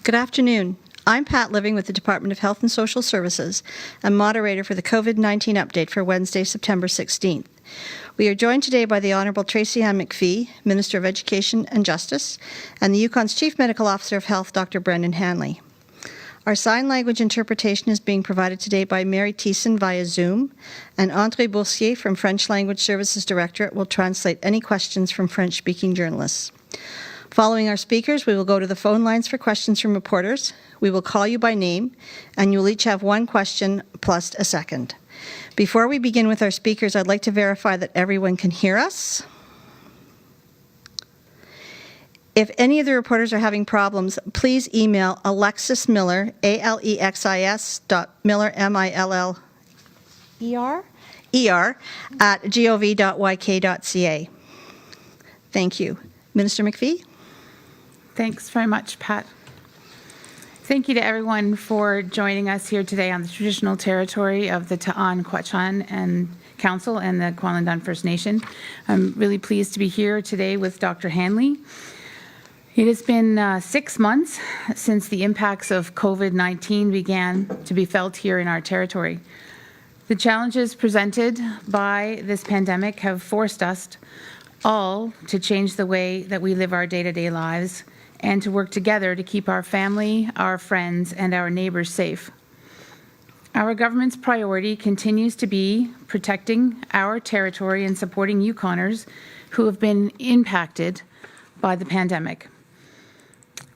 Good afternoon. I'm Pat Living with the Department of Health and Social Services and moderator for the COVID-19 update for Wednesday, September 16th. We are joined today by the Honourable Tracy-Anne McPhee, Minister of Education and Justice, and the Yukon's Chief Medical Officer of Health, Dr. Brendan Hanley. Our sign language interpretation is being provided today by Mary Thiessen via Zoom, and André Boursier from French Language Services Directorate will translate any questions from French-speaking journalists. Following our speakers, we will go to the phone lines for questions from reporters. We will call you by name, and you will each have one question plus a second. Before we begin with our speakers, I'd like to verify that everyone can hear us. If any of the reporters are having problems, please email Alexis Miller, alexis.miller, M-I-L-L-E-R, at gov.yk.ca. Thank you. Minister McPhee? Thanks very much, Pat. Thank you to everyone for joining us here today on the traditional territory of the Ta'an Quechan and Council and the Kwalindun First Nation. I'm really pleased to be here today with Dr. Hanley. It has been 6 months since the impacts of COVID-19 began to be felt here in our territory. The challenges presented by this pandemic have forced us all to change the way that we live our day-to-day lives and to work together to keep our family, our friends, and our neighbors safe. Our government's priority continues to be protecting our territory and supporting Yukoners who have been impacted by the pandemic.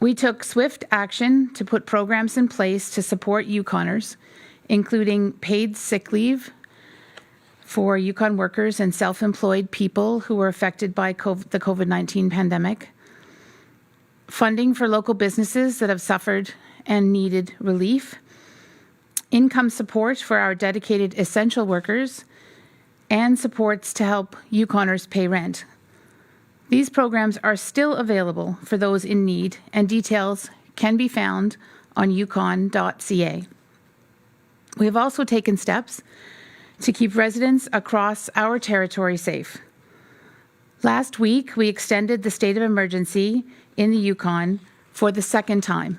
We took swift action to put programs in place to support Yukoners, including paid sick leave for Yukon workers and self-employed people who were affected by the COVID-19 pandemic, funding for local businesses that have suffered and needed relief, income support for our dedicated essential workers, and supports to help Yukoners pay rent. These programs are still available for those in need, and details can be found on yukon.ca. We have also taken steps to keep residents across our territory safe. Last week, we extended the state of emergency in the Yukon for the second time.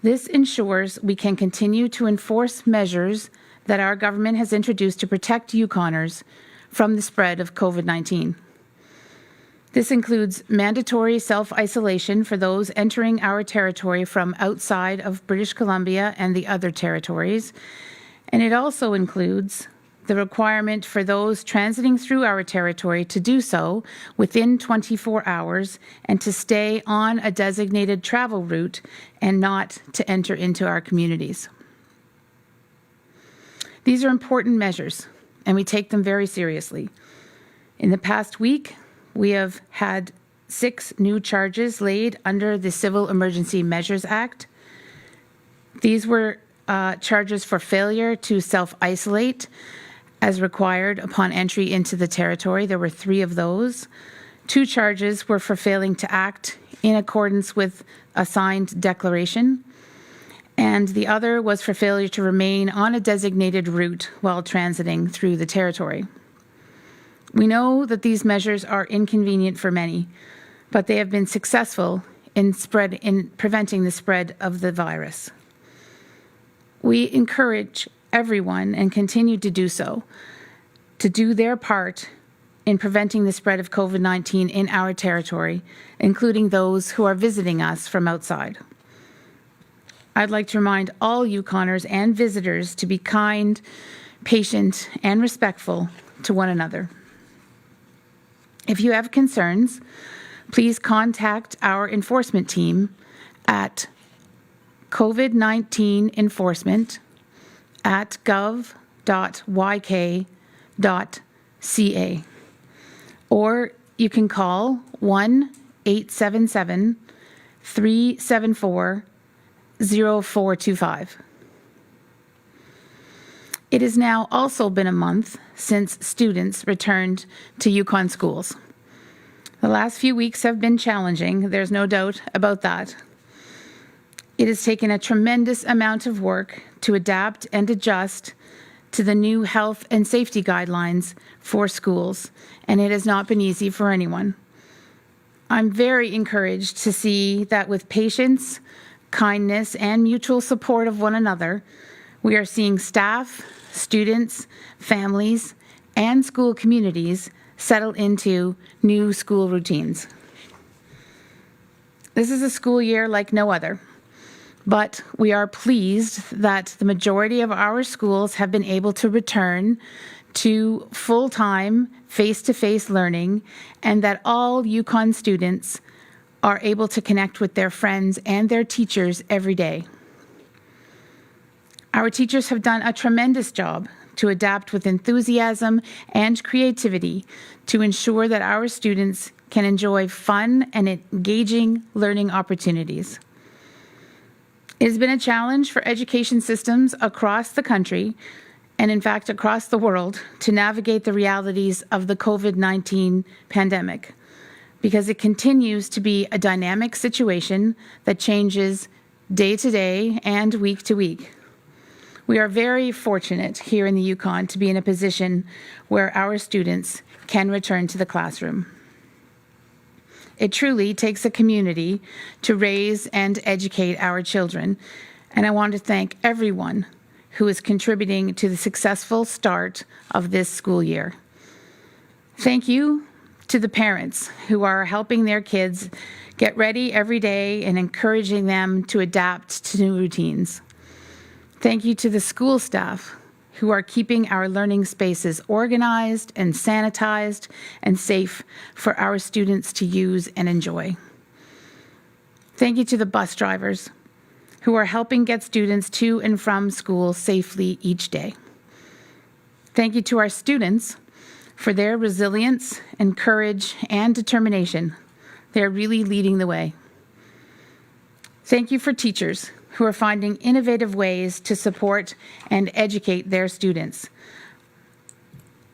This ensures we can continue to enforce measures that our government has introduced to protect Yukoners from the spread of COVID-19. This includes mandatory self-isolation for those entering our territory from outside of British Columbia and the other territories, and it also includes the requirement for those transiting through our territory to do so within 24 hours and to stay on a designated travel route and not to enter into our communities. These are important measures, and we take them very seriously. In the past week, we have had 6 new charges laid under the Civil Emergency Measures Act. These were charges for failure to self-isolate as required upon entry into the territory. There were 3 of those. 2 charges were for failing to act in accordance with a signed declaration, and the other was for failure to remain on a designated route while transiting through the territory. We know that these measures are inconvenient for many, but they have been successful in preventing the spread of the virus. We encourage everyone, and continue to do so, to do their part in preventing the spread of COVID-19 in our territory, including those who are visiting us from outside. I'd like to remind all Yukoners and visitors to be kind, patient, and respectful to one another. If you have concerns, please contact our enforcement team at covid19enforcement@gov.yk.ca, or you can call 1-877-374-0425. It has now also been a month since students returned to Yukon schools. The last few weeks have been challenging, there's no doubt about that. It has taken a tremendous amount of work to adapt and adjust to the new health and safety guidelines for schools, and it has not been easy for anyone. I'm very encouraged to see that with patience, kindness, and mutual support of one another, we are seeing staff, students, families, and school communities settle into new school routines. This is a school year like no other, but we are pleased that the majority of our schools have been able to return to full-time, face-to-face learning, and that all Yukon students are able to connect with their friends and their teachers every day. Our teachers have done a tremendous job to adapt with enthusiasm and creativity to ensure that our students can enjoy fun and engaging learning opportunities. It has been a challenge for education systems across the country, and in fact across the world, to navigate the realities of the COVID-19 pandemic, because it continues to be a dynamic situation that changes day to day and week to week. We are very fortunate here in the Yukon to be in a position where our students can return to the classroom. It truly takes a community to raise and educate our children, and I want to thank everyone who is contributing to the successful start of this school year. Thank you to the parents who are helping their kids get ready every day and encouraging them to adapt to new routines. Thank you to the school staff who are keeping our learning spaces organized and sanitized and safe for our students to use and enjoy. Thank you to the bus drivers who are helping get students to and from school safely each day. Thank you to our students for their resilience and courage and determination. They're really leading the way. Thank you for teachers who are finding innovative ways to support and educate their students.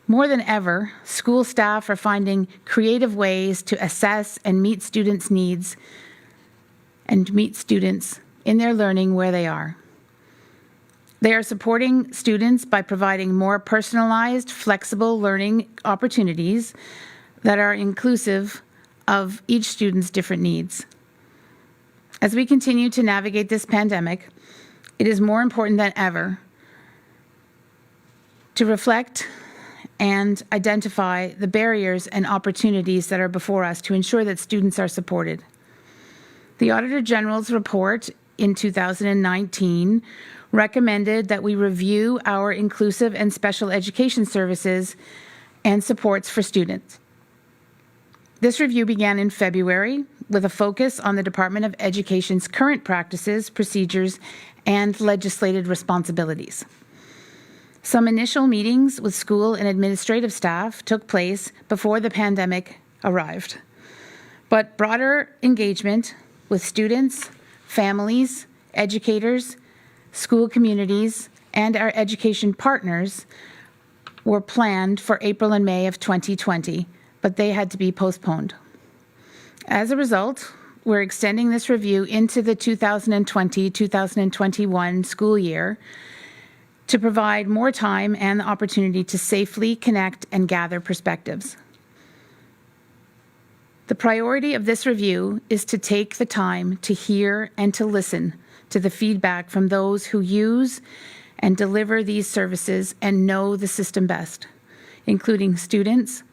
More than ever, school staff are finding creative ways to assess and meet students' needs and meet students in their learning where they are. They are supporting students by providing more personalized, flexible learning opportunities that are inclusive of each student's different needs. As we continue to navigate this pandemic, it is more important than ever to reflect and identify the barriers and opportunities that are before us to ensure that students are supported. The Auditor General's report in 2019 recommended that we review our inclusive and special education services and supports for students. This review began in February with a focus on the Department of Education's current practices, procedures, and legislated responsibilities. Some initial meetings with school and administrative staff took place before the pandemic arrived, but broader engagement with students, families, educators, school communities, and our education partners were planned for April and May of 2020, but they had to be postponed. As a result, we're extending this review into the 2020-2021 school year to provide more time and the opportunity to safely connect and gather perspectives. The priority of this review is to take the time to hear and to listen to the feedback from those who use and deliver these services and know the system best, including students,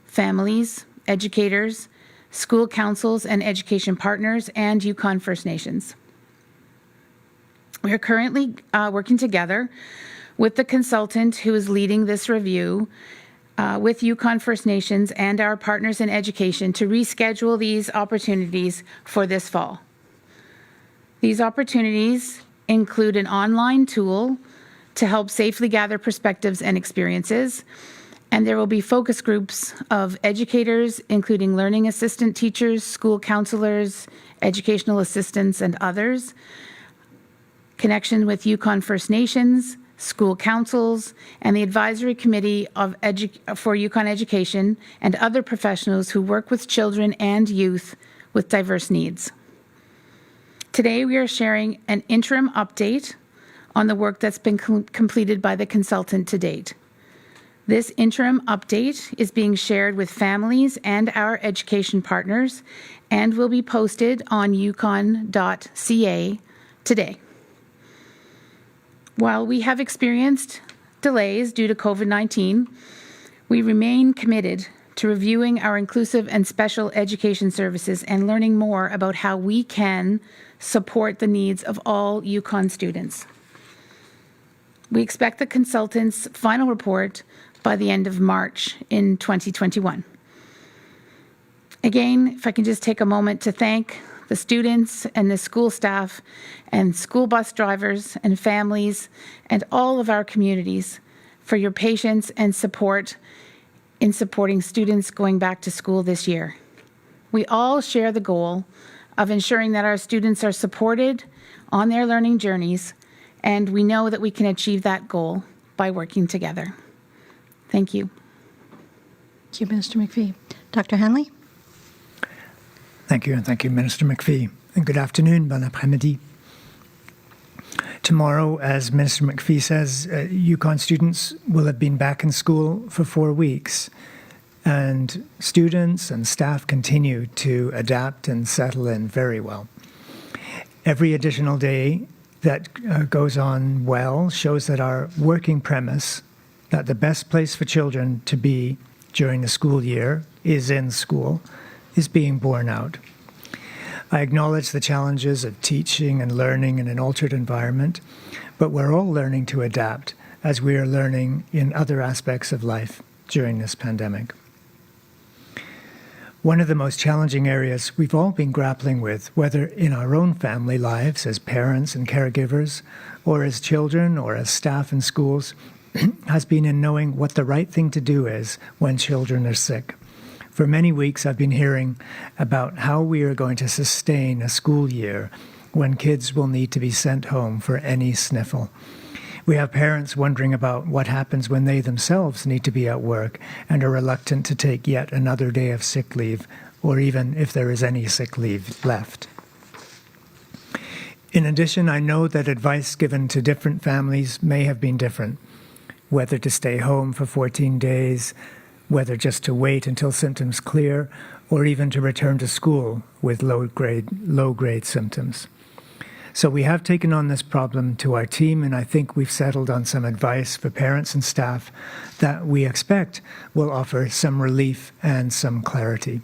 families, educators, school councils and education partners, and Yukon First Nations. We are currently working together with the consultant who is leading this review with Yukon First Nations and our partners in education to reschedule these opportunities for this fall. These opportunities include an online tool to help safely gather perspectives and experiences, and there will be focus groups of educators, including learning assistant teachers, school counselors, educational assistants, and others, connection with Yukon First Nations, school councils, and the advisory committee for Yukon Education, and other professionals who work with children and youth with diverse needs. Today, we are sharing an interim update on the work that's been completed by the consultant to date. This interim update is being shared with families and our education partners and will be posted on yukon.ca today. While we have experienced delays due to COVID-19, we remain committed to reviewing our inclusive and special education services and learning more about how we can support the needs of all Yukon students. We expect the consultant's final report by the end of March in 2021. Again, if I can just take a moment to thank the students and the school staff and school bus drivers and families and all of our communities for your patience and support in supporting students going back to school this year. We all share the goal of ensuring that our students are supported on their learning journeys, and we know that we can achieve that goal by working together. Thank you. Thank you, Minister McPhee. Dr. Hanley? Thank you, and thank you, Minister McPhee. And good afternoon, bon après-midi. Tomorrow, as Minister McPhee says, Yukon students will have been back in school for 4 weeks, and students and staff continue to adapt and settle in very well. Every additional day that goes on well shows that our working premise, that the best place for children to be during the school year is in school, is being borne out. I acknowledge the challenges of teaching and learning in an altered environment, but we're all learning to adapt as we are learning in other aspects of life during this pandemic. One of the most challenging areas we've all been grappling with, whether in our own family lives as parents and caregivers, or as children or as staff in schools, has been in knowing what the right thing to do is when children are sick. For many weeks, I've been hearing about how we are going to sustain a school year when kids will need to be sent home for any sniffle. We have parents wondering about what happens when they themselves need to be at work and are reluctant to take yet another day of sick leave, or even if there is any sick leave left. In addition, I know that advice given to different families may have been different, whether to stay home for 14 days, whether just to wait until symptoms clear, or even to return to school with low-grade symptoms. So we have taken on this problem to our team, and I think we've settled on some advice for parents and staff that we expect will offer some relief and some clarity.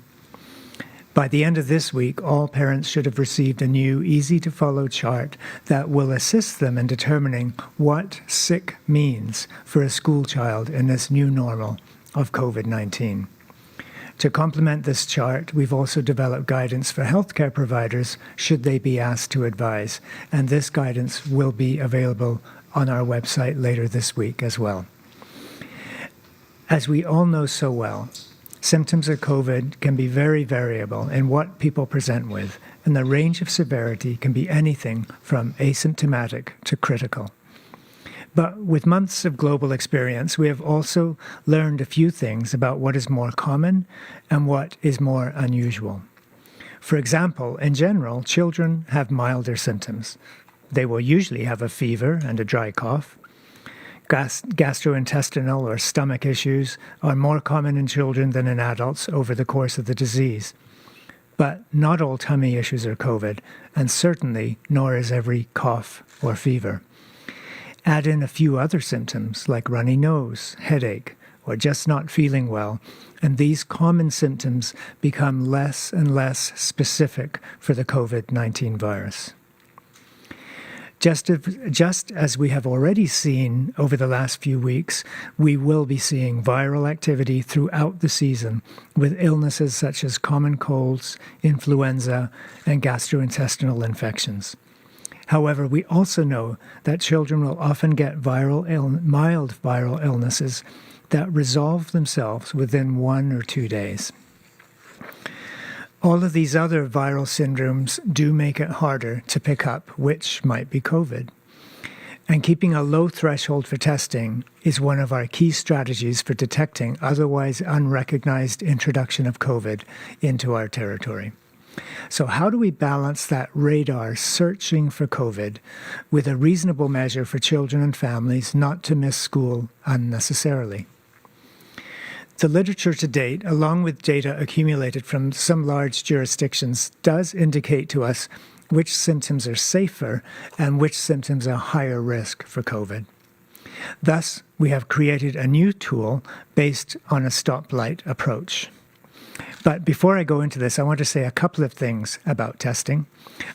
By the end of this week, all parents should have received a new, easy-to-follow chart that will assist them in determining what sick means for a school child in this new normal of COVID-19. To complement this chart, we've also developed guidance for healthcare providers should they be asked to advise, and this guidance will be available on our website later this week as well. As we all know so well, symptoms of COVID can be very variable in what people present with, and the range of severity can be anything from asymptomatic to critical. But with months of global experience, we have also learned a few things about what is more common and what is more unusual. For example, in general, children have milder symptoms. They will usually have a fever and a dry cough. Gastrointestinal or stomach issues are more common in children than in adults over the course of the disease. But not all tummy issues are COVID, and certainly nor is every cough or fever. Add in a few other symptoms like runny nose, headache, or just not feeling well, and these common symptoms become less and less specific for the COVID-19 virus. Just as we have already seen over the last few weeks, we will be seeing viral activity throughout the season with illnesses such as common colds, influenza, and gastrointestinal infections. However, we also know that children will often get mild viral illnesses that resolve themselves within 1 or 2 days. All of these other viral syndromes do make it harder to pick up which might be COVID. And keeping a low threshold for testing is one of our key strategies for detecting otherwise unrecognized introduction of COVID into our territory. So how do we balance that radar searching for COVID with a reasonable measure for children and families not to miss school unnecessarily? The literature to date, along with data accumulated from some large jurisdictions, does indicate to us which symptoms are safer and which symptoms are higher risk for COVID. Thus, we have created a new tool based on a stoplight approach. But before I go into this, I want to say a couple of things about testing.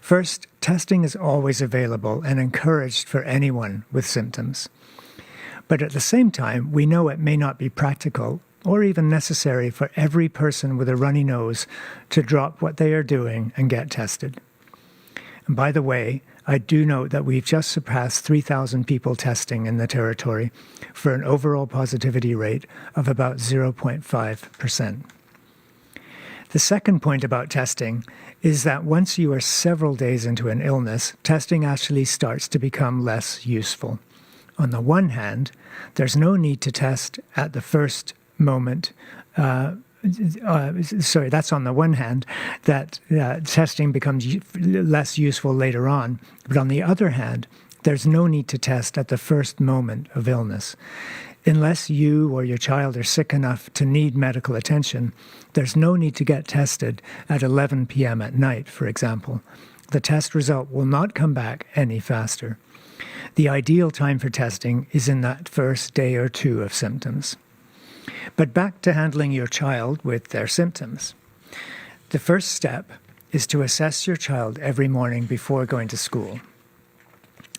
First, testing is always available and encouraged for anyone with symptoms. But at the same time, we know it may not be practical or even necessary for every person with a runny nose to drop what they are doing and get tested. And by the way, I do note that we've just surpassed 3,000 people testing in the territory for an overall positivity rate of about 0.5%. The second point about testing is that once you are several days into an illness, testing actually starts to become less useful. On the one hand, there's no need to test at the first moment. That's on the one hand, that testing becomes less useful later on. But on the other hand, there's no need to test at the first moment of illness. Unless you or your child are sick enough to need medical attention, there's no need to get tested at 11 p.m. at night, for example. The test result will not come back any faster. The ideal time for testing is in that first day or two of symptoms. But back to handling your child with their symptoms. The first step is to assess your child every morning before going to school.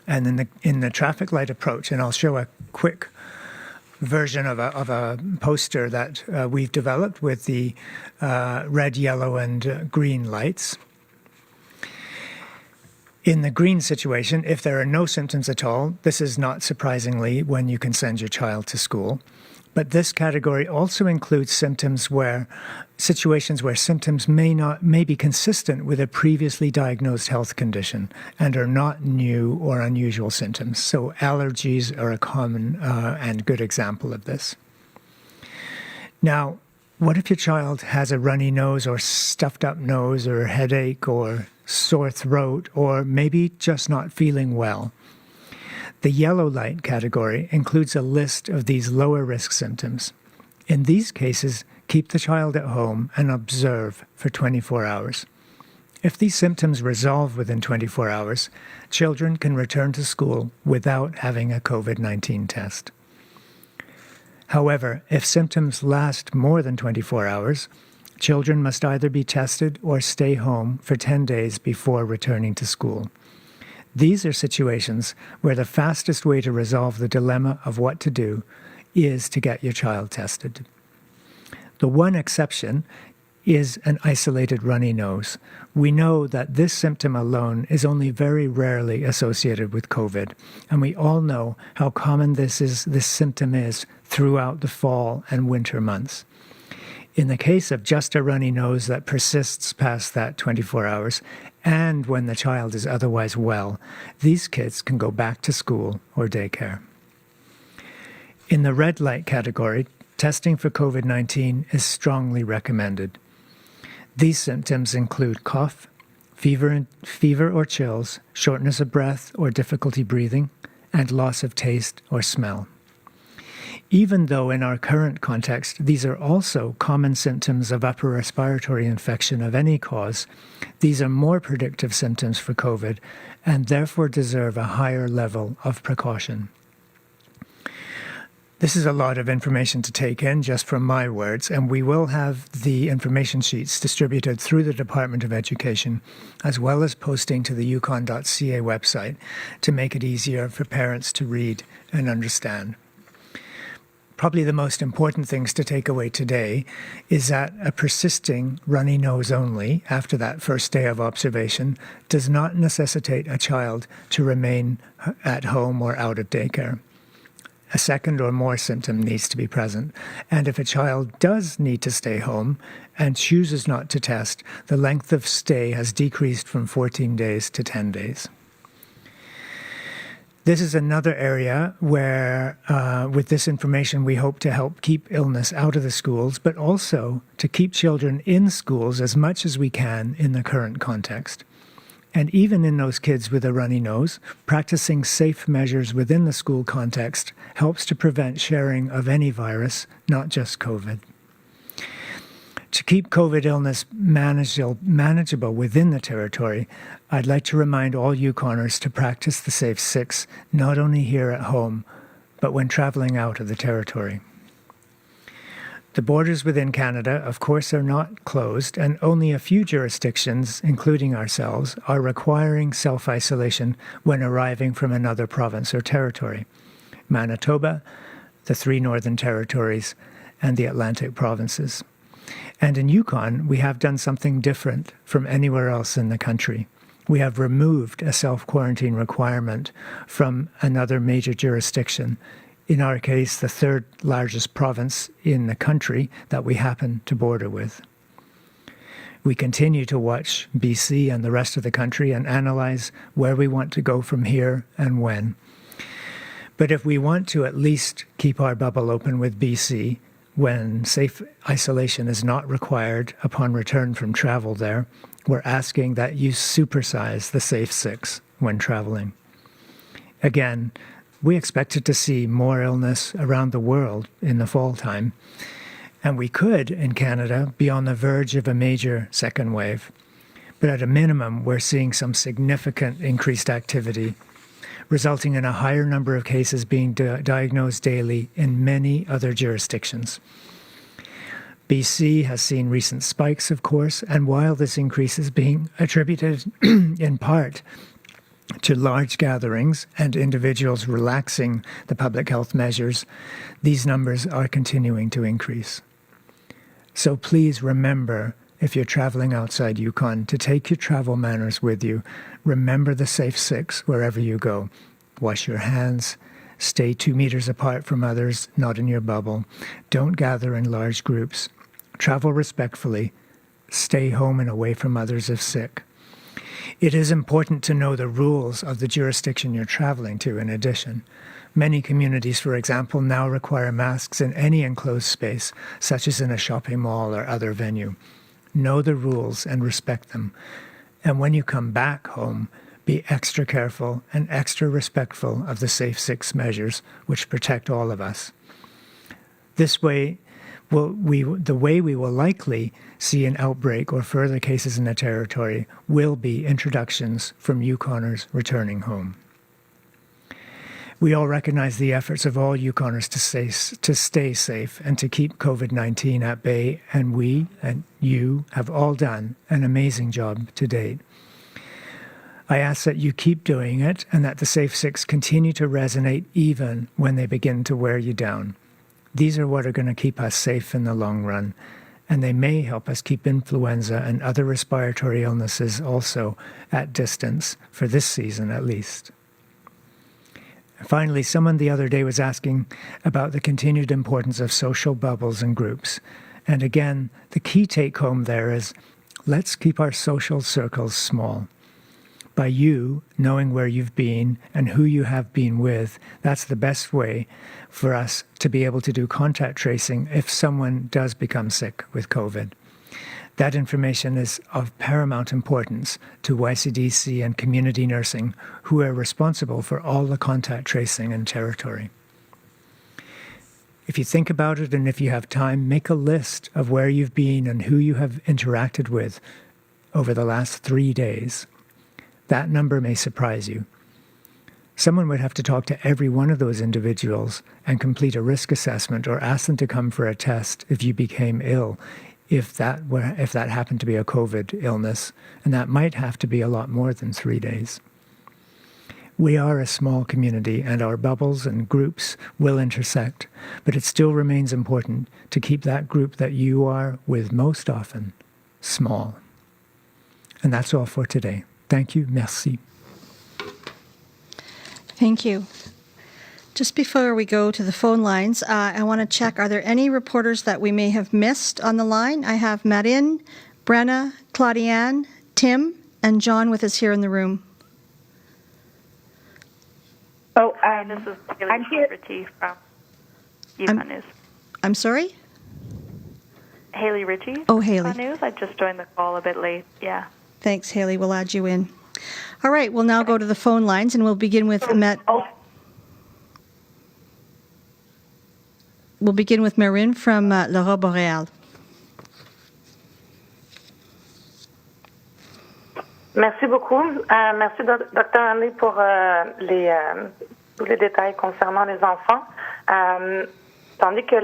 And in the traffic light approach, and I'll show a quick version of a poster that we've developed with the red, yellow, and green lights. In the green situation, if there are no symptoms at all, this is not surprisingly when you can send your child to school. But this category also includes situations where symptoms may be consistent with a previously diagnosed health condition and are not new or unusual symptoms. So allergies are a common and good example of this. Now, what if your child has a runny nose or stuffed up nose or headache or sore throat or maybe just not feeling well? The yellow light category includes a list of these lower risk symptoms. In these cases, keep the child at home and observe for 24 hours. If these symptoms resolve within 24 hours, children can return to school without having a COVID-19 test. However, if symptoms last more than 24 hours, children must either be tested or stay home for 10 days before returning to school. These are situations where the fastest way to resolve the dilemma of what to do is to get your child tested. The one exception is an isolated runny nose. We know that this symptom alone is only very rarely associated with COVID, and we all know how common this symptom is throughout the fall and winter months. In the case of just a runny nose that persists past that 24 hours, and when the child is otherwise well, these kids can go back to school or daycare. In the red light category, testing for COVID-19 is strongly recommended. These symptoms include cough, fever or chills, shortness of breath or difficulty breathing, and loss of taste or smell. Even though in our current context, these are also common symptoms of upper respiratory infection of any cause, these are more predictive symptoms for COVID and therefore deserve a higher level of precaution. This is a lot of information to take in just from my words, and we will have the information sheets distributed through the Department of Education, as well as posting to the Yukon.ca website to make it easier for parents to read and understand. Probably the most important things to take away today is that a persisting runny nose only after that first day of observation does not necessitate a child to remain at home or out of daycare. A second or more symptom needs to be present, and if a child does need to stay home and chooses not to test, the length of stay has decreased from 14 days to 10 days. This is another area where, with this information, we hope to help keep illness out of the schools, but also to keep children in schools as much as we can in the current context. And even in those kids with a runny nose, practicing safe measures within the school context helps to prevent sharing of any virus, not just COVID. To keep COVID illness manageable within the territory, I'd like to remind all Yukoners to practice the Safe Six, not only here at home, but when traveling out of the territory. The borders within Canada, of course, are not closed, and only a few jurisdictions, including ourselves, are requiring self-isolation when arriving from another province or territory. Manitoba, the 3 Northern Territories, and the Atlantic provinces. And in Yukon, we have done something different from anywhere else in the country. We have removed a self-quarantine requirement from another major jurisdiction, in our case, the 3rd largest province in the country that we happen to border with. We continue to watch BC and the rest of the country and analyze where we want to go from here and when. But if we want to at least keep our bubble open with BC, when safe isolation is not required upon return from travel there, we're asking that you supersize the Safe Six when traveling. Again, we expected to see more illness around the world in the fall time, and we could, in Canada, be on the verge of a major second wave. But at a minimum, we're seeing some significant increased activity, resulting in a higher number of cases being diagnosed daily in many other jurisdictions. BC has seen recent spikes, of course, and while this increase is being attributed in part to large gatherings and individuals relaxing the public health measures, these numbers are continuing to increase. So please remember, if you're traveling outside Yukon, to take your travel manners with you. Remember the Safe Six wherever you go. Wash your hands. Stay 2 meters apart from others, not in your bubble. Don't gather in large groups. Travel respectfully. Stay home and away from others if sick. It is important to know the rules of the jurisdiction you're traveling to in addition. Many communities, for example, now require masks in any enclosed space, such as in a shopping mall or other venue. Know the rules and respect them. And when you come back home, be extra careful and extra respectful of the Safe Six measures, which protect all of us. This way, the way we will likely see an outbreak or further cases in the territory will be introductions from Yukoners returning home. We all recognize the efforts of all Yukoners to stay safe and to keep COVID-19 at bay, and we and you have all done an amazing job to date. I ask that you keep doing it and that the Safe Six continue to resonate even when they begin to wear you down. These are what are going to keep us safe in the long run, and they may help us keep influenza and other respiratory illnesses also at distance, for this season at least. Finally, someone the other day was asking about the continued importance of social bubbles and groups. And again, the key take-home there is, let's keep our social circles small. By you knowing where you've been and who you have been with, that's the best way for us to be able to do contact tracing if someone does become sick with COVID. That information is of paramount importance to YCDC and community nursing, who are responsible for all the contact tracing in territory. If you think about it and if you have time, make a list of where you've been and who you have interacted with over the last 3 days. That number may surprise you. Someone would have to talk to every one of those individuals and complete a risk assessment or ask them to come for a test if you became ill, if that happened to be a COVID illness, and that might have to be a lot more than 3 days. We are a small community and our bubbles and groups will intersect, but it still remains important to keep that group that you are with most often small. And that's all for today. Thank you. Merci. Thank you. Just before we go to the phone lines, I want to check, are there any reporters that we may have missed on the line? I have Marine, Brenna, Claudianne, Tim, and John with us here in the room. Oh, This is I'm here. Ritchie from Yukon News. I'm sorry? Haley Ritchie. Oh, Haley. Yukon News. I just joined the call a bit late. Yeah. Thanks, Haley. We'll add you in. All right, we'll now go to the phone lines, and we'll begin with We'll begin with Marine from L'Aurore Boreale. Merci beaucoup. Merci, Dr. Hanley, pour tous les détails concernant les enfants. Tandis que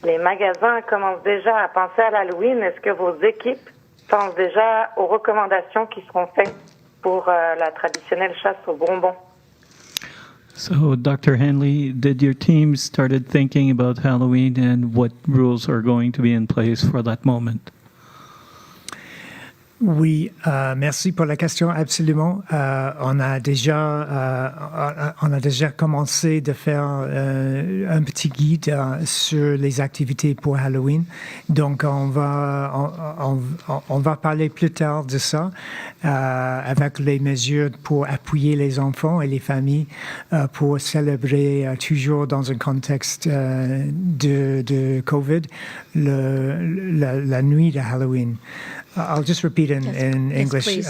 les magasins commencent déjà à penser à l'Halloween, est-ce que vos équipes pensent déjà aux recommandations qui seront faites pour la traditionnelle chasse aux bonbons? So, Dr. Hanley, did your team started thinking about Halloween and what rules are going to be in place for that moment? Oui, merci pour la question. Absolument. On a déjà commencé de faire un petit guide sur les activités pour Halloween. Donc, on va parler plus tard de ça avec les mesures pour appuyer les enfants et les familles pour célébrer toujours dans un contexte de COVID la nuit de Halloween. I'll just repeat in English please.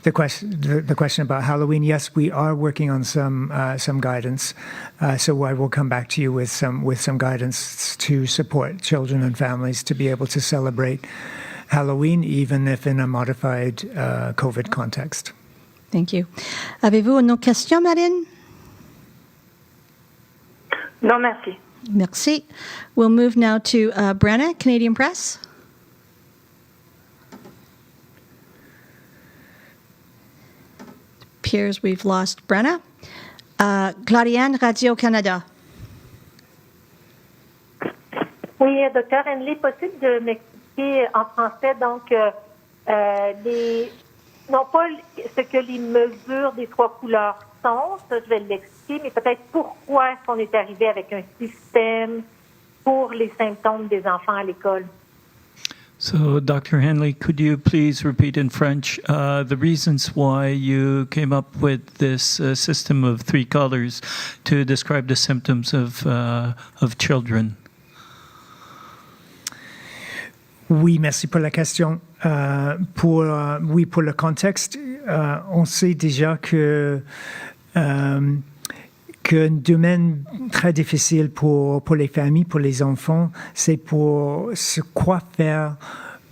the question about Halloween. Yes, we are working on some guidance, so I will come back to you with some guidance to support children and families to be able to celebrate Halloween, even if in a modified COVID context. Thank you. Avez-vous une autre question, Marine? Non, merci. Merci. We'll move now to Brenna, Canadian Press. Appears we've lost Brenna. Tracy-Anne, Radio-Canada. Oui, docteur Hanley, possible de m'expliquer en français, donc, non pas ce que les mesures des 3 couleurs sont, ça je vais l'expliquer, mais peut-être pourquoi est-ce qu'on est arrivé avec un système pour les symptômes des enfants à l'école. So, Dr. Hanley, could you please repeat in French the reasons why you came up with this system of 3 colors to describe the symptoms of children? Oui, merci pour la question. Pour le contexte, on sait déjà qu'un domaine très difficile pour les familles, pour les enfants, c'est pour ce quoi faire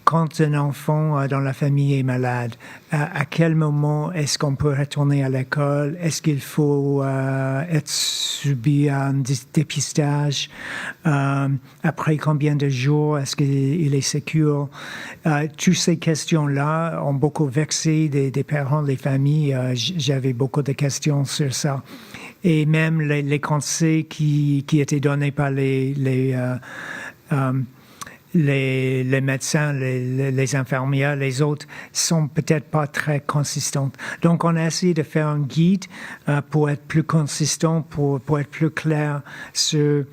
quand un enfant dans la famille est malade. À quel moment est-ce qu'on peut retourner à l'école? Est-ce qu'il faut être subi un dépistage? Après combien de jours? Est-ce qu'il est sécure? Toutes ces questions-là ont beaucoup vexé des parents, les familles. J'avais beaucoup de questions sur ça. Et même les conseils qui étaient donnés par les médecins, les infirmières, les autres, sont peut-être pas très consistants. Donc, on a essayé de faire un guide pour être plus consistant, pour être plus clair sur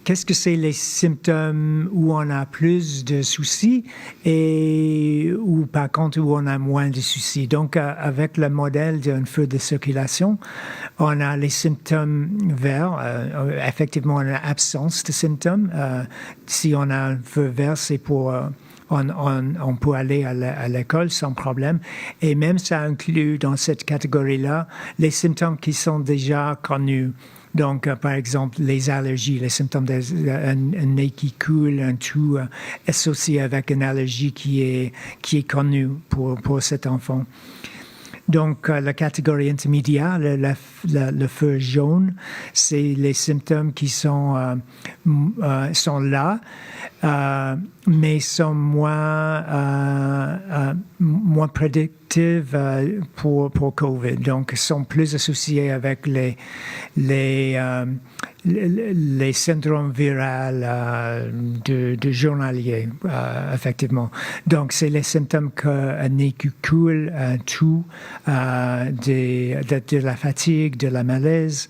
qu'est-ce que c'est les symptômes où on a plus de soucis et où, par contre, où on a moins de soucis. Donc, avec le modèle d'un feu de circulation, on a les symptômes verts. Effectivement, on a absence de symptômes. Si on a un feu vert, c'est pour... On peut aller à l'école sans problème. Et même ça inclut dans cette catégorie-là les symptômes qui sont déjà connus. Donc, par exemple, les allergies, les symptômes d'un nez qui coule, un tout associé avec une allergie qui est connue pour cet enfant. Donc, la catégorie intermédiaire, le feu jaune, c'est les symptômes qui sont là, mais sont moins prédictifs pour COVID. Donc, sont plus associés avec les syndromes viraux de journalier, effectivement. Donc, c'est les symptômes qu'un nez qui coule, un tout, de la fatigue, de la malaise.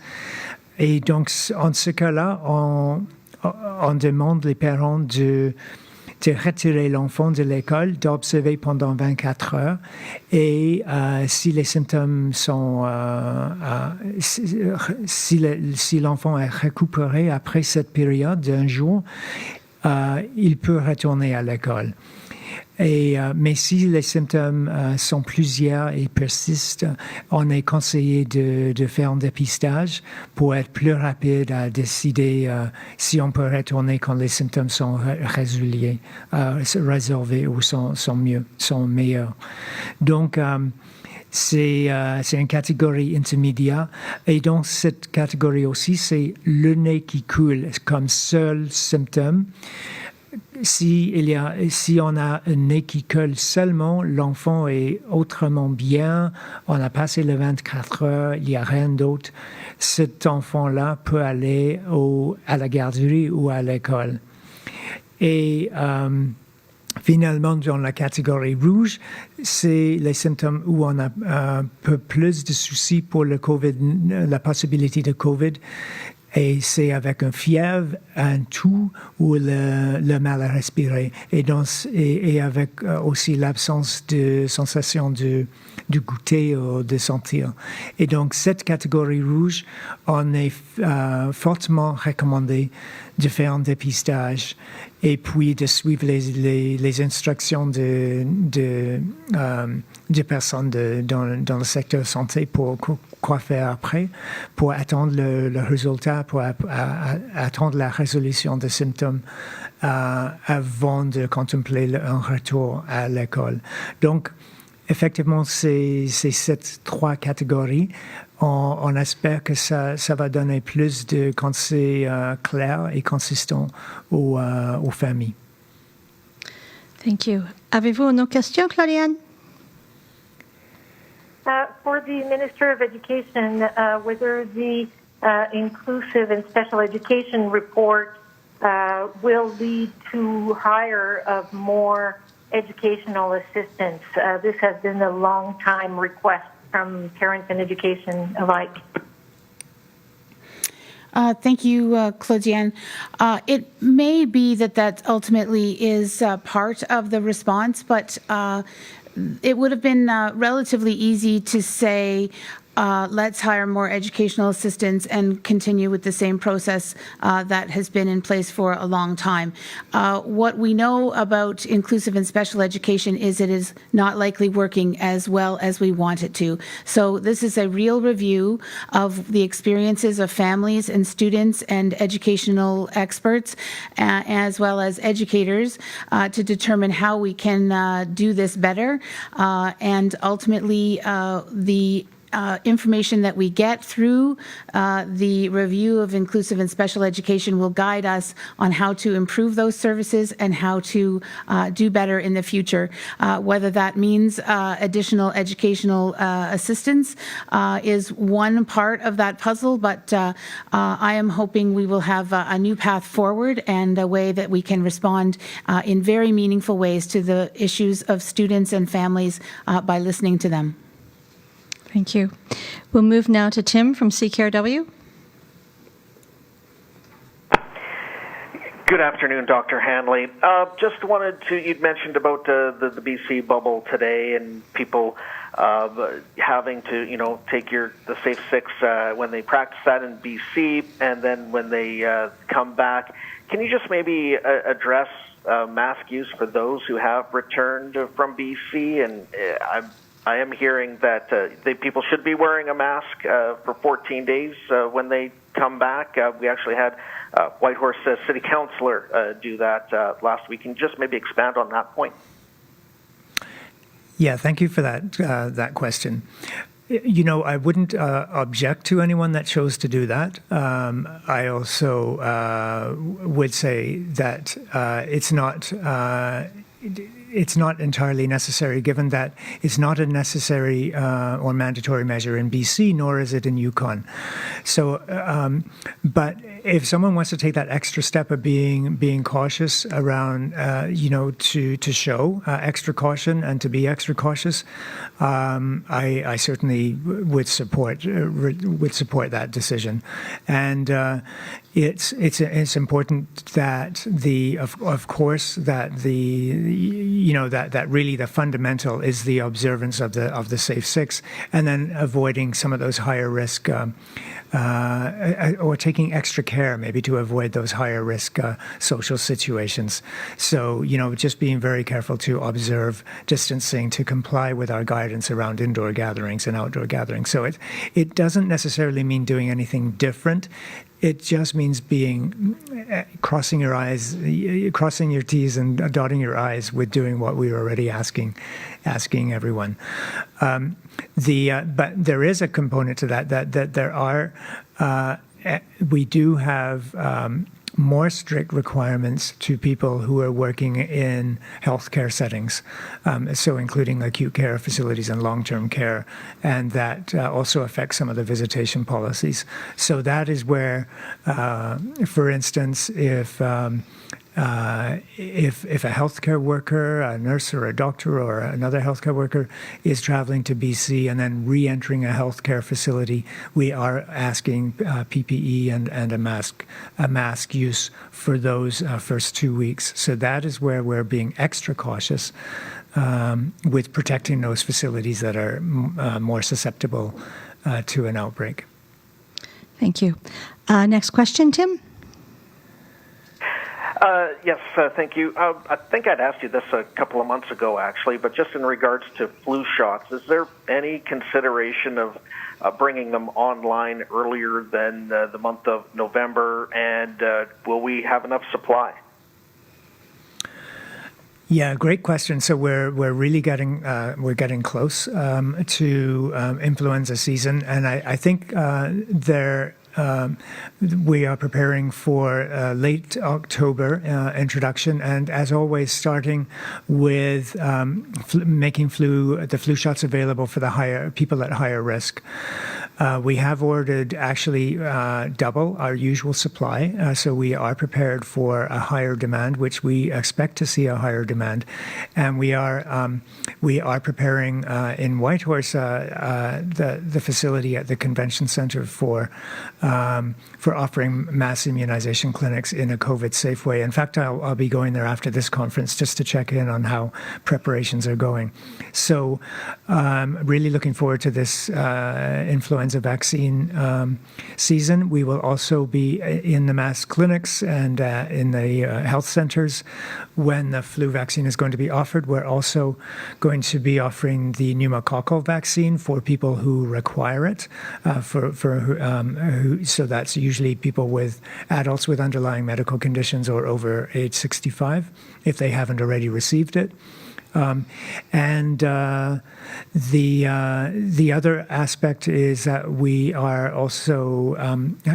Et donc, en ce cas-là, on demande les parents de retirer l'enfant de l'école, d'observer pendant 24 heures. Et si les symptômes sont... si l'enfant est récupéré après cette période d'un jour, il peut retourner à l'école. Mais si les symptômes sont plusieurs et persistent, on est conseillé de faire un dépistage pour être plus rapide à décider si on peut retourner quand les symptômes sont résolvés ou sont meilleurs. Donc, c'est une catégorie intermédiaire. Et dans cette catégorie aussi, c'est le nez qui coule comme seul symptôme. Si on a un nez qui coule seulement, l'enfant est autrement bien, on a passé les 24 heures, il n'y a rien d'autre, cet enfant-là peut aller à la garderie ou à l'école. Et finalement, dans la catégorie rouge, c'est les symptômes où on a un peu plus de soucis pour le COVID, la possibilité de COVID. Et c'est avec une fièvre, un toux ou le mal à respirer. Et avec aussi l'absence de sensation de goûter ou de sentir. Et donc, cette catégorie rouge, on est fortement recommandé de faire un dépistage et puis de suivre les instructions de personnes dans le secteur santé pour quoi faire après, pour attendre le résultat, pour attendre la résolution des symptômes avant de contempler un retour à l'école. Donc, effectivement, c'est ces trois catégories. On espère que ça va donner plus de conseils clairs et consistants aux familles. Thank you. Avez-vous une autre question, Claude-Anne? For the Minister of Education, whether the inclusive and special education report will lead to hire of more educational assistants. This has been a long time request from parents and education alike. Thank you, Claude-Anne. It may be that ultimately is part of the response, but it would have been relatively easy to say, let's hire more educational assistants and continue with the same process that has been in place for a long time. What we know about inclusive and special education is it is not likely working as well as we want it to. So this is a real review of the experiences of families and students and educational experts, as well as educators, to determine how we can do this better. And ultimately, the information that we get through the review of inclusive and special education will guide us on how to improve those services and how to do better in the future. Whether that means additional educational assistance is one part of that puzzle, but I am hoping we will have a new path forward and a way that we can respond in very meaningful ways to the issues of students and families by listening to them. Thank you. We'll move now to Tim from CKRW. Good afternoon, Dr. Hanley. Just wanted to, you'd mentioned about the BC bubble today and people having to, take the Safe 6 when they practice that in BC and then when they come back. Can you just maybe address mask use for those who have returned from BC? And I am hearing that people should be wearing a mask for 14 days when they come back. We actually had Whitehorse City Councillor do that last week. Can you just maybe expand on that point? Yeah, thank you for that question. I wouldn't object to anyone that chose to do that. I also would say that it's not entirely necessary, given that it's not a necessary or mandatory measure in BC, nor is it in Yukon. So, but if someone wants to take that extra step of being cautious around, to show extra caution and to be extra cautious, I certainly would support that decision. And it's important that of course that that really the fundamental is the observance of the Safe Six, and then avoiding some of those higher risk or taking extra care maybe to avoid those higher risk social situations. So just being very careful to observe distancing, to comply with our guidance around indoor gatherings and outdoor gatherings. So it doesn't necessarily mean doing anything different. It just means crossing your T's and dotting your I's with doing what we were already asking everyone. But there is a component to that there are we do have more strict requirements to people who are working in healthcare settings, so including acute care facilities and long-term care, and that also affects some of the visitation policies. So that is where, for instance, if a healthcare worker, a nurse or a doctor or another healthcare worker is traveling to BC and then re-entering a healthcare facility, we are asking PPE and a mask use for those first 2 weeks. So that is where we're being extra cautious with protecting those facilities that are more susceptible to an outbreak. Thank you. Next question, Tim? Yes, thank you. I think I'd asked you this a couple of months ago, actually, but just in regards to flu shots, is there any consideration of bringing them online earlier than the month of November, and will we have enough supply? Yeah, great question. So we're really getting close to influenza season, and I think we are preparing for late October introduction, and as always, starting with making the flu shots available for the people at higher risk. We have ordered actually double our usual supply, so we are prepared for a higher demand, which we expect to see a higher demand, and we are preparing in Whitehorse the facility at the convention center for offering mass immunization clinics in a COVID-safe way. In fact, I'll be going there after this conference just to check in on how preparations are going. So really looking forward to this influenza vaccine season. We will also be in the mass clinics and in the health centers when the flu vaccine is going to be offered. We're also going to be offering the pneumococcal vaccine for people who require it, so that's usually adults with underlying medical conditions or over age 65 if they haven't already received it. And the other aspect is that we are also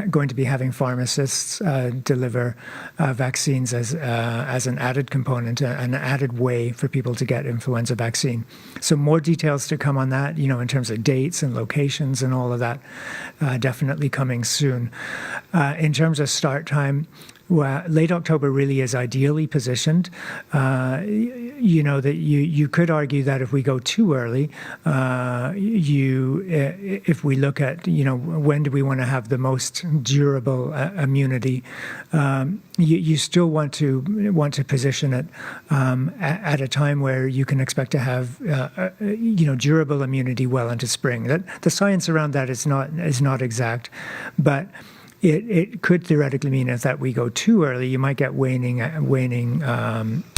going to be having pharmacists deliver vaccines as an added component, an added way for people to get influenza vaccine. So more details to come on that, in terms of dates and locations and all of that, definitely coming soon. In terms of start time, well, late October really is ideally positioned. That you could argue that if we go too early, if we look at when do we want to have the most durable immunity, you still want to position it at a time where you can expect to have durable immunity well into spring. That the science around that is not exact, but it could theoretically mean that we go too early, you might get waning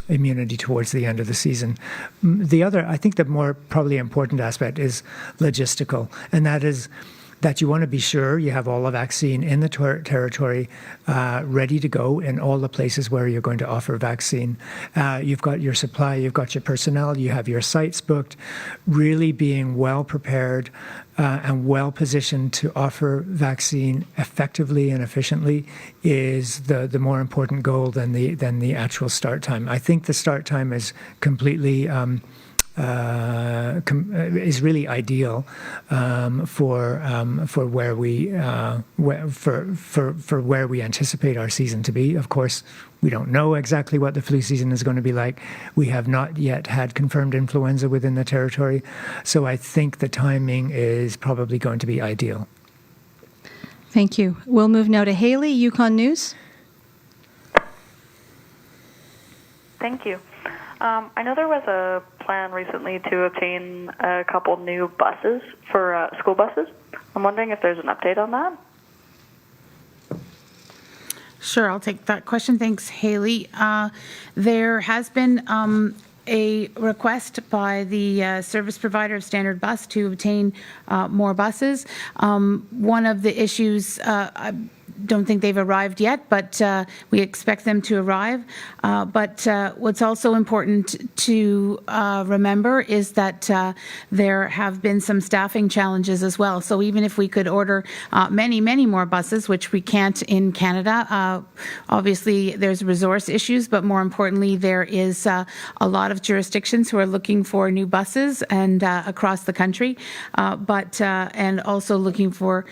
immunity towards the end of the season. I think the more probably important aspect is logistical, and that is that you want to be sure you have all the vaccine in the territory ready to go in all the places where you're going to offer vaccine. You've got your supply, you've got your personnel, you have your sites booked, really being well prepared and well positioned to offer vaccine effectively and efficiently is the more important goal than the actual start time. I think the start time is completely is really ideal for where we anticipate our season to be. Of course, we don't know exactly what the flu season is going to be like. We have not yet had confirmed influenza within the territory, so I think the timing is probably going to be ideal. Thank you. We'll move now to Haley, Yukon News. Thank you. I know there was a plan recently to obtain a couple new buses for school buses. I'm wondering if there's an update on that. Sure, I'll take that question. Thanks, Haley. There has been a request by the service provider of Standard Bus to obtain more buses. One of the issues, I don't think they've arrived yet, but we expect them to arrive. But what's also important to remember is that there have been some staffing challenges as well. So even if we could order many, many more buses, which we can't in Canada, obviously there's resource issues, but more importantly, there is a lot of jurisdictions who are looking for new buses and across the country, and also looking for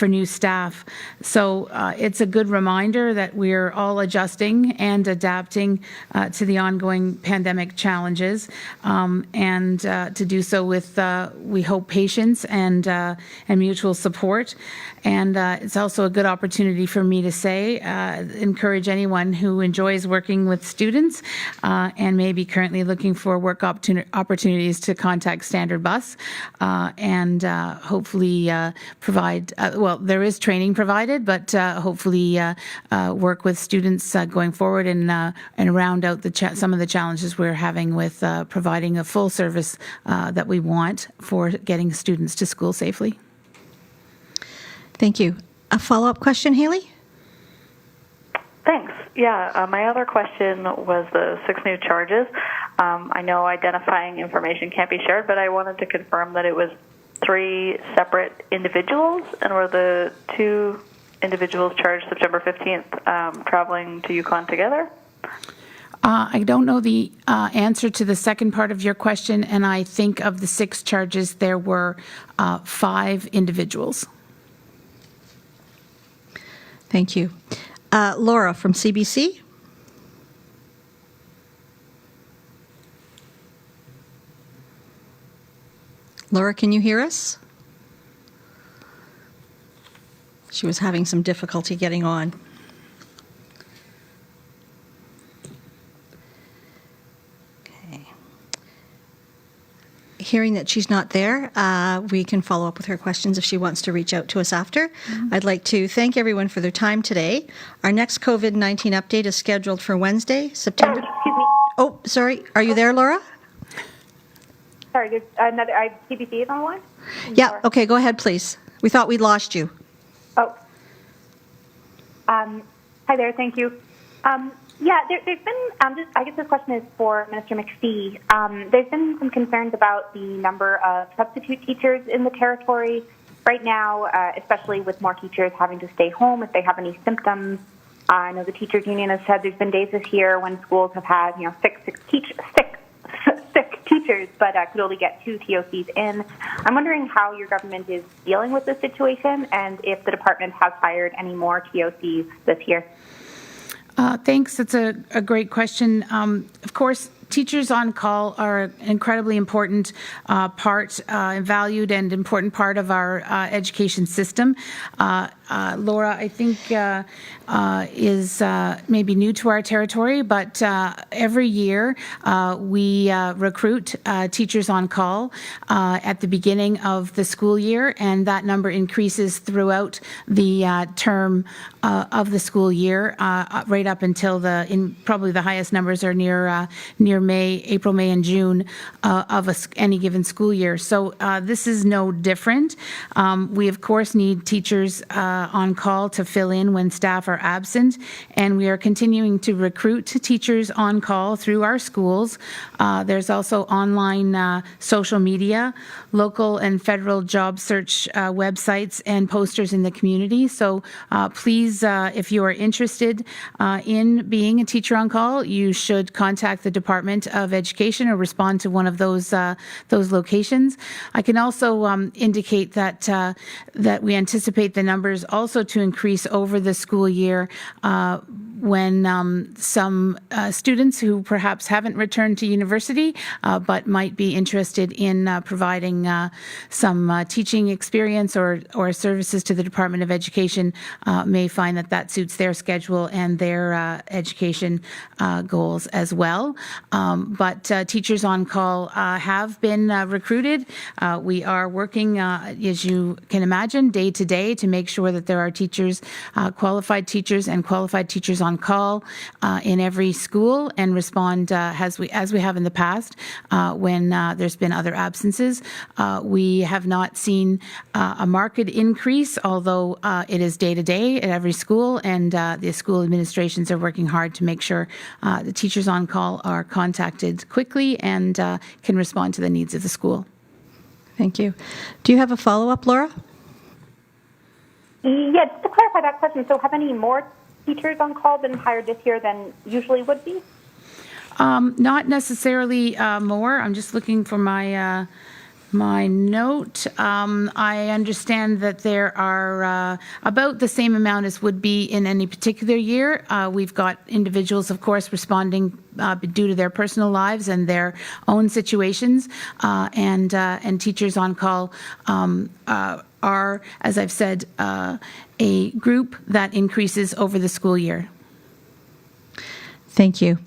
new staff. So it's a good reminder that we're all adjusting and adapting to the ongoing pandemic challenges, and to do so with, we hope, patience and mutual support. And it's also a good opportunity for me to say, encourage anyone who enjoys working with students and may be currently looking for work opportunities to contact Standard Bus and hopefully provide, well, there is training provided, but hopefully work with students going forward and round out some of the challenges we're having with providing a full service that we want for getting students to school safely. Thank you. A follow-up question, Haley? Thanks. Yeah, my other question was the 6 new charges. I know identifying information can't be shared, but I wanted to confirm that it was 3 separate individuals, and were the 2 individuals charged September 15th traveling to Yukon together? I don't know the answer to the second part of your question, and I think of the 6 charges, there were 5 individuals. Thank you. Laura from CBC. Laura, can you hear us? She was having some difficulty getting on. Okay. Hearing that she's not there, we can follow up with her questions if she wants to reach out to us after. I'd like to thank everyone for their time today. Our next COVID-19 update is scheduled for Wednesday, September... Excuse me. Oh, sorry. Are you there, Laura? Sorry, there's another CBC is on the line? Yeah, Or- okay, go ahead, please. We thought we'd lost you. Oh. Hi there, thank you. Yeah, there's been, I guess this question is for Minister McPhee. There's been some concerns about the number of substitute teachers in the territory right now, especially with more teachers having to stay home if they have any symptoms. I know the teachers union has said there's been days this year when schools have had, sick teachers, but could only get 2 TOCs in. I'm wondering how your government is dealing with this situation and if the department has hired any more TOCs this year. Thanks. That's a great question. Of course, teachers on call are an incredibly important part, valued and important part of our education system. Laura, I think, is maybe new to our territory, but every year we recruit teachers on call at the beginning of the school year, and that number increases throughout the term of the school year, right up until probably the highest numbers are near April, May, and June of any given school year. So this is no different. We, of course, need teachers on call to fill in when staff are absent, and we are continuing to recruit teachers on call through our schools. There's also online social media, local and federal job search websites, and posters in the community. So please, if you are interested in being a teacher on call, you should contact the Department of Education or respond to one of those locations. I can also indicate that we anticipate the numbers also to increase over the school year when some students who perhaps haven't returned to university but might be interested in providing some teaching experience or services to the Department of Education may find that suits their schedule and their education goals as well. But teachers on call have been recruited. We are working, as you can imagine, day to day to make sure that there are teachers, qualified teachers and qualified teachers on call in every school and respond as we have in the past when there's been other absences. We have not seen a marked increase, although it is day to day at every school, and the school administrations are working hard to make sure the teachers on call are contacted quickly and can respond to the needs of the school. Thank you. Do you have a follow-up, Laura? Yeah, just to clarify that question, so have any more teachers on call been hired this year than usually would be? Not necessarily more. I'm just looking for my my note. I understand that there are about the same amount as would be in any particular year. We've got individuals, of course, responding due to their personal lives and their own situations, and teachers on call are, as I've said, a group that increases over the school year. Thank you.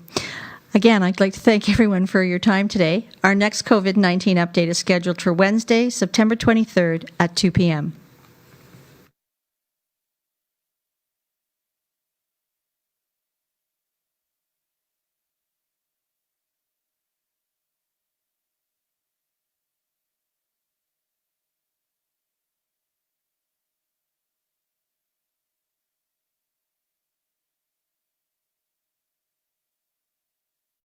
Again, I'd like to thank everyone for your time today. Our next COVID-19 update is scheduled for Wednesday, September 23rd at 2 p.m.